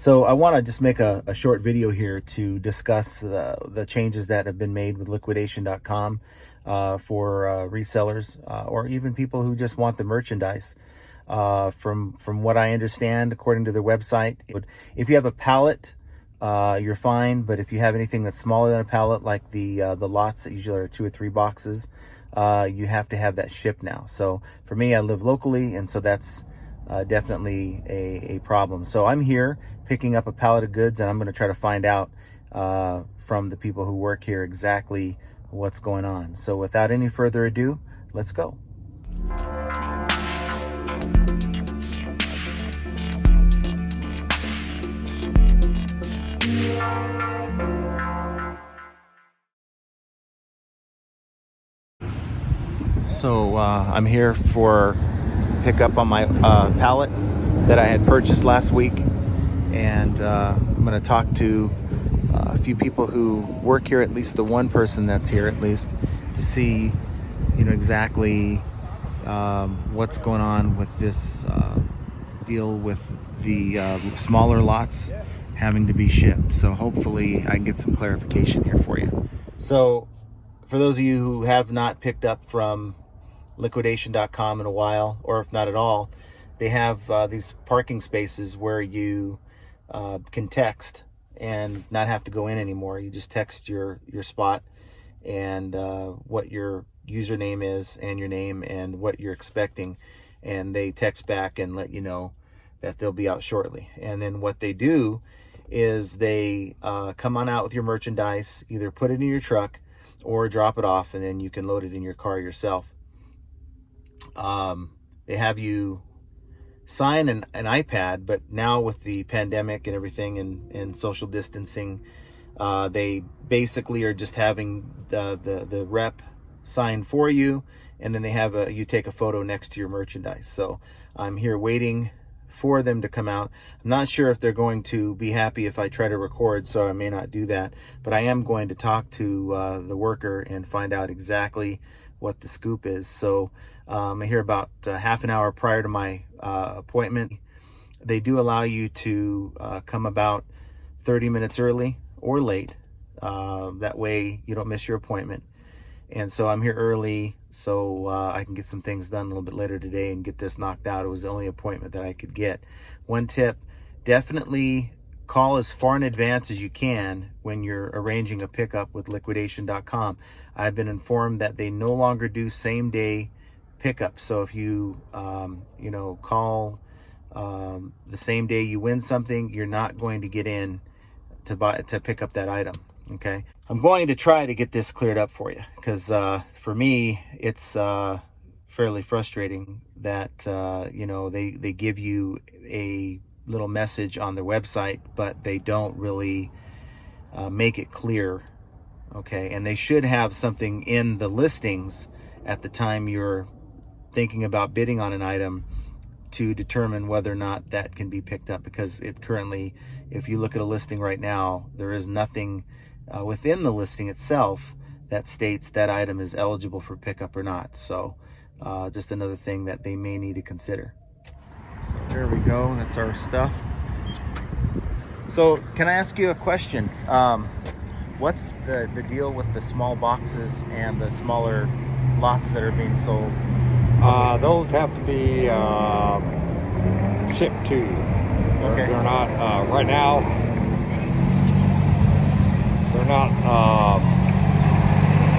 So I want to just make a short video here to discuss the changes that have been made with liquidation.com for resellers or even people who just want the merchandise. From what I understand, according to their website, if you have a pallet, you're fine. But if you have anything that's smaller than a pallet, like the lots that usually are 2 or 3 boxes, you have to have that shipped now. So for me, I live locally, and so that's definitely a problem. So I'm here picking up a pallet of goods, and I'm going to try to find out from the people who work here exactly what's going on. So without any further ado, let's go. So I'm here for pickup on my pallet that I had purchased last week, and I'm going to talk to a few people who work here, at least the one person that's here at least, to see exactly what's going on with this deal with the smaller lots having to be shipped. So hopefully I can get some clarification here for you. So for those of you who have not picked up from liquidation.com in a while, or if not at all, they have these parking spaces where you can text and not have to go in anymore. You just text your spot and what your username is and your name and what you're expecting, and they text back and let you know that they'll be out shortly. And then what they do is they come on out with your merchandise, either put it in your truck or drop it off, and then you can load it in your car yourself. They have you sign an iPad, but now with the pandemic and everything and social distancing, they basically are just having the rep sign for you, and then they have you take a photo next to your merchandise. So I'm here waiting for them to come out. I'm not sure if they're going to be happy if I try to record, so I may not do that, but I am going to talk to the worker and find out exactly what the scoop is. So I'm here about half an hour prior to my appointment. They do allow you to come about 30 minutes early or late. That way you don't miss your appointment. And so I'm here early so I can get some things done a little bit later today and get this knocked out. It was the only appointment that I could get. One tip, definitely call as far in advance as you can when you're arranging a pickup with liquidation.com. I've been informed that they no longer do same day pickup. So if you call the same day you win something, you're not going to get in to pick up that item. Okay, I'm going to try to get this cleared up for you, because for me it's fairly frustrating that they give you a little message on their website, but they don't really make it clear. Okay, and they should have something in the listings at the time you're thinking about bidding on an item to determine whether or not that can be picked up, because it currently, if you look at a listing right now, there is nothing within the listing itself that states that item is eligible for pickup or not. So just another thing that they may need to consider. So there we go, that's our stuff. So can I ask you a question? What's the deal with the small boxes and the smaller lots that are being sold? Those have to be shipped to you. Okay. They're not, right now, they're not,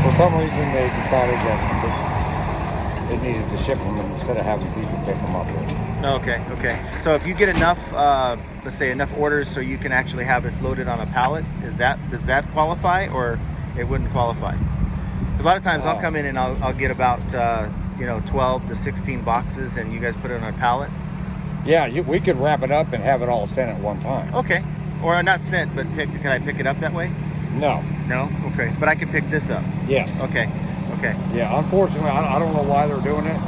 for some reason they decided that they needed to ship them instead of having people pick them up. Okay. So if you get enough, let's say enough orders so you can actually have it loaded on a pallet, does that qualify, or it wouldn't qualify? A lot of times I'll come in and I'll get about 12 to 16 boxes, and you guys put it on a pallet. Yeah, we could wrap it up and have it all sent at one time. Okay, or not sent, but can I pick it up that way? No. Okay, but I can pick this up. Yes. Okay. Yeah, unfortunately, I don't know why they're doing it.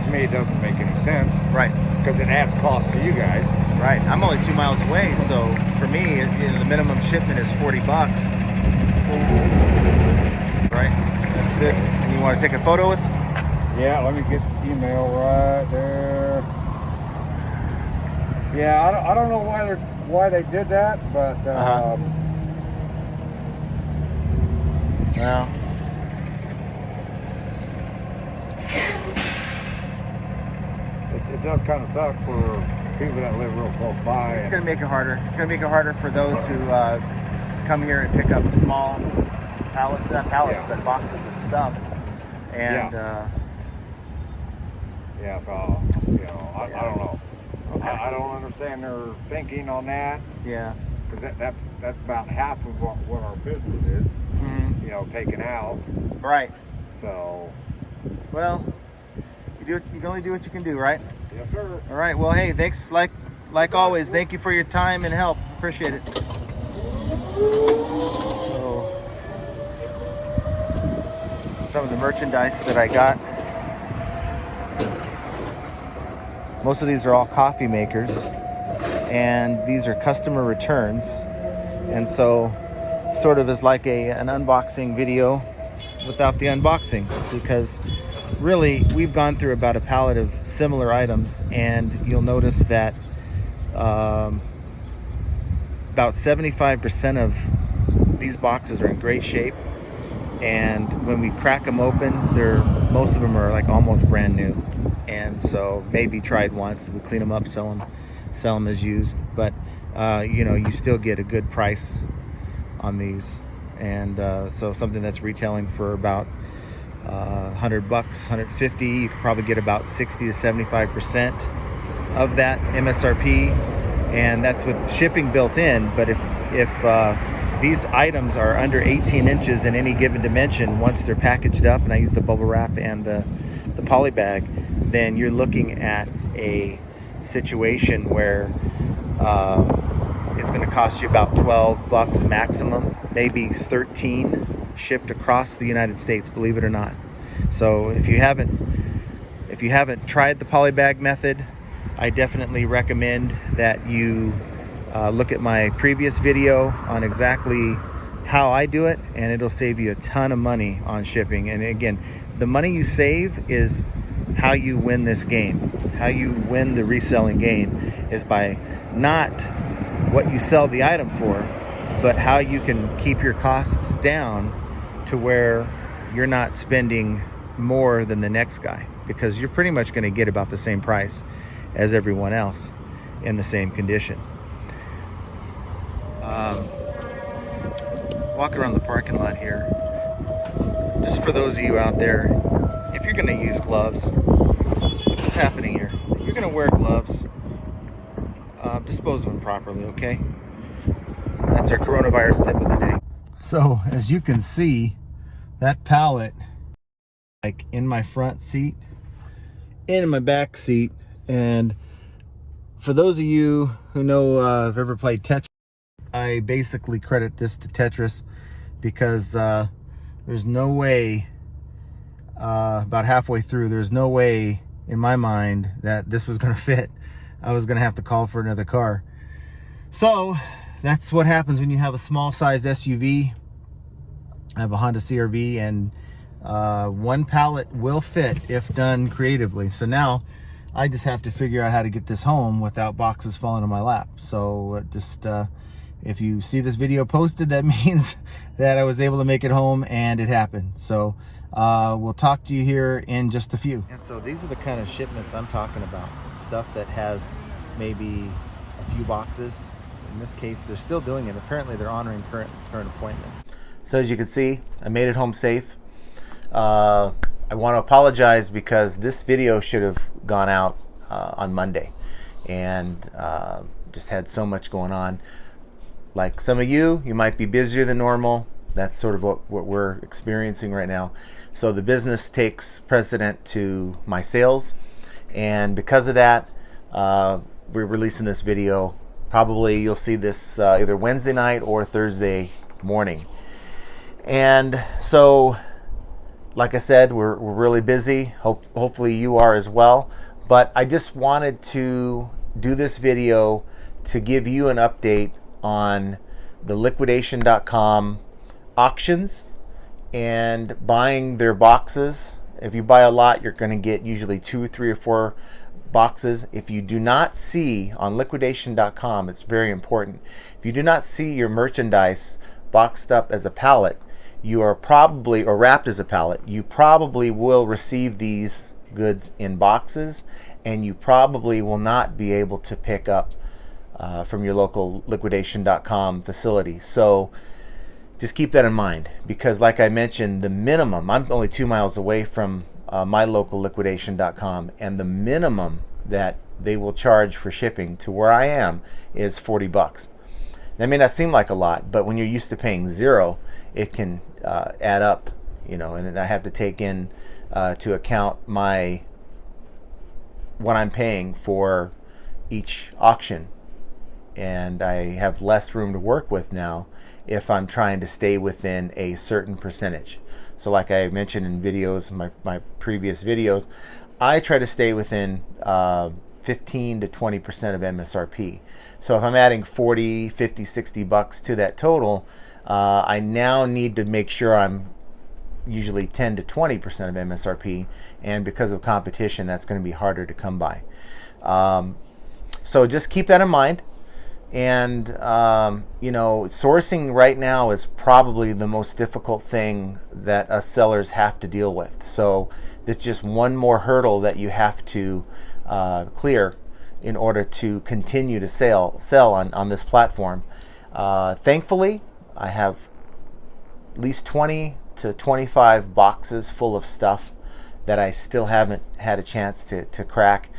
To me, it doesn't make any sense. Right. Because it adds cost to you guys. Right. I'm only 2 miles away, so for me, the minimum shipment is $40. Right. That's good. And you want to take a photo with? Yeah. Let me get the email right there. Yeah, I don't know why they did that, but Well, it does kind of suck for people that live real close by. it's going to make it harder. It's going to make it harder for those who come here and pick up small pallets, not pallets, Yeah. but boxes of stuff. And yeah, so I don't know. Okay. I don't understand their thinking on that, yeah, because that's about half of what our business is. Taken out. right. So, Well, you can only do what you can do, right? yes, sir. All right. Well, hey, thanks. Like always, thank you for your time and help. Appreciate it. So, some of the merchandise that I got. Most of these are all coffee makers, and these are customer returns. And so, sort of is like an unboxing video without the unboxing, because really we've gone through about a pallet of similar items, and you'll notice that about 75% of these boxes are in great shape, and when we crack them open, most of them are like almost brand new. And so maybe tried once, we clean them up, sell them as used, but you still get a good price on these. And so something that's retailing for about $100, $150, you could probably get about 60 to 75% of that MSRP, and that's with shipping built in. But if these items are under 18 inches in any given dimension, once they're packaged up, and I use the bubble wrap and the poly bag, then you're looking at a situation where it's going to cost you about $12 maximum, maybe 13 shipped across the United States, believe it or not. So if you haven't tried the poly bag method, I definitely recommend that you look at my previous video on exactly how I do it, and it'll save you a ton of money on shipping. And again, the money you save is how you win this game. How you win the reselling game is by not what you sell the item for, but how you can keep your costs down to where you're not spending more than the next guy, because you're pretty much going to get about the same price as everyone else in the same condition. Walk around the parking lot here. Just for those of you out there, if you're going to use gloves, look what's happening here. If you're going to wear gloves, dispose of them properly, okay? That's our coronavirus tip of the day. So, as you can see, that pallet, like in my front seat and in my back seat. And for those of you who know, have ever played Tetris, I basically credit this to Tetris, because there's no way, about halfway through, there's no way in my mind that this was going to fit. I was going to have to call for another car. So that's what happens when you have a small size SUV. I have a Honda CR-V, and one pallet will fit if done creatively. So now I just have to figure out how to get this home without boxes falling on my lap. So just if you see this video posted, that means that I was able to make it home, and it happened. So we'll talk to you here in just a few. And so these are the kind of shipments I'm talking about. Stuff that has maybe a few boxes. In this case, they're still doing it. Apparently they're honoring current appointments. So as you can see, I made it home safe. I want to apologize because this video should have gone out on Monday, and just had so much going on. Like some of you might be busier than normal. That's sort of what we're experiencing right now. So the business takes precedent to my sales, and because of that, we're releasing this video. Probably you'll see this either Wednesday night or Thursday morning. And so, like I said, we're really busy. Hopefully you are as well. But I just wanted to do this video to give you an update on the liquidation.com auctions and buying their boxes. If you buy a lot, you're going to get usually 2, 3, or 4 boxes. If you do not see on liquidation.com, it's very important. If you do not see your merchandise boxed up as a pallet, you are probably, or wrapped as a pallet, you probably will receive these goods in boxes, and you probably will not be able to pick up from your local liquidation.com facility. So just keep that in mind, because like I mentioned, the minimum, I'm only 2 miles away from my local liquidation.com, and the minimum that they will charge for shipping to where I am is $40. That may not seem like a lot, but when you're used to paying zero, it can add up, and I have to take in to account what I'm paying for each auction, and I have less room to work with now if I'm trying to stay within a certain percentage. So like I mentioned in videos, my previous videos, I try to stay within 15 to 20% of MSRP. So if I'm adding 40, 50, 60 bucks to that total, I now need to make sure I'm usually 10 to 20% of MSRP, and because of competition, that's going to be harder to come by. So just keep that in mind. And sourcing right now is probably the most difficult thing that us sellers have to deal with. So there's just one more hurdle that you have to clear in order to continue to sell on this platform. Thankfully, I have at least 20 to 25 boxes full of stuff that I still haven't had a chance to crack,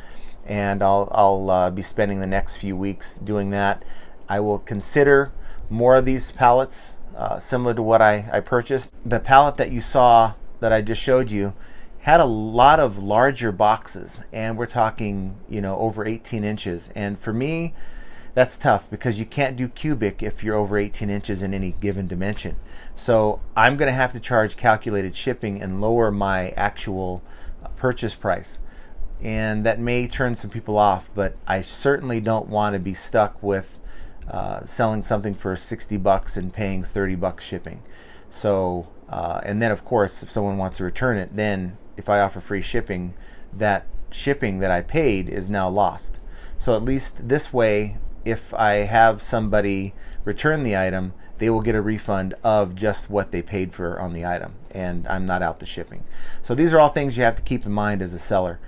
and I'll be spending the next few weeks doing that. I will consider more of these pallets similar to what I purchased. The pallet that you saw that I just showed you had a lot of larger boxes, and we're talking over 18 inches, and for me that's tough because you can't do cubic if you're over 18 inches in any given dimension. So I'm going to have to charge calculated shipping and lower my actual purchase price. And that may turn some people off, but I certainly don't want to be stuck with selling something for 60 bucks and paying 30 bucks shipping. So, and then of course, if someone wants to return it, then if I offer free shipping, that shipping that I paid is now lost. So at least this way, if I have somebody return the item, they will get a refund of just what they paid for on the item, and I'm not out the shipping. So these are all things you have to keep in mind as a seller.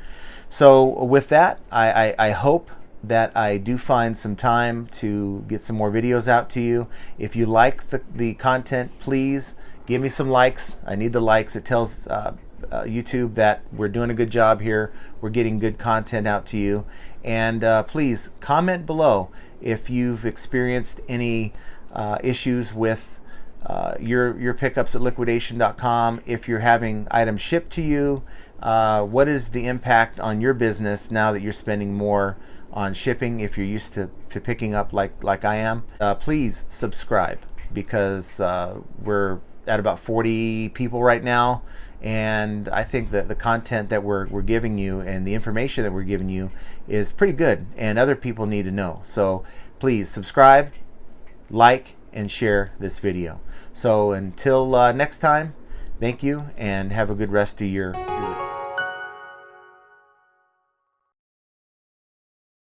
So with that, I hope that I do find some time to get some more videos out to you. If you like the content, please give me some likes. I need the likes. It tells YouTube that we're doing a good job here. We're getting good content out to you. And please comment below if you've experienced any issues with your pickups at liquidation.com. If you're having items shipped to you, what is the impact on your business now that you're spending more on shipping if you're used to picking up like I am? Please subscribe, because we're at about 40 people right now, and I think that the content that we're giving you and the information that we're giving you is pretty good, and other people need to know. So please subscribe, like, and share this video. So until next time, thank you, and have a good rest of your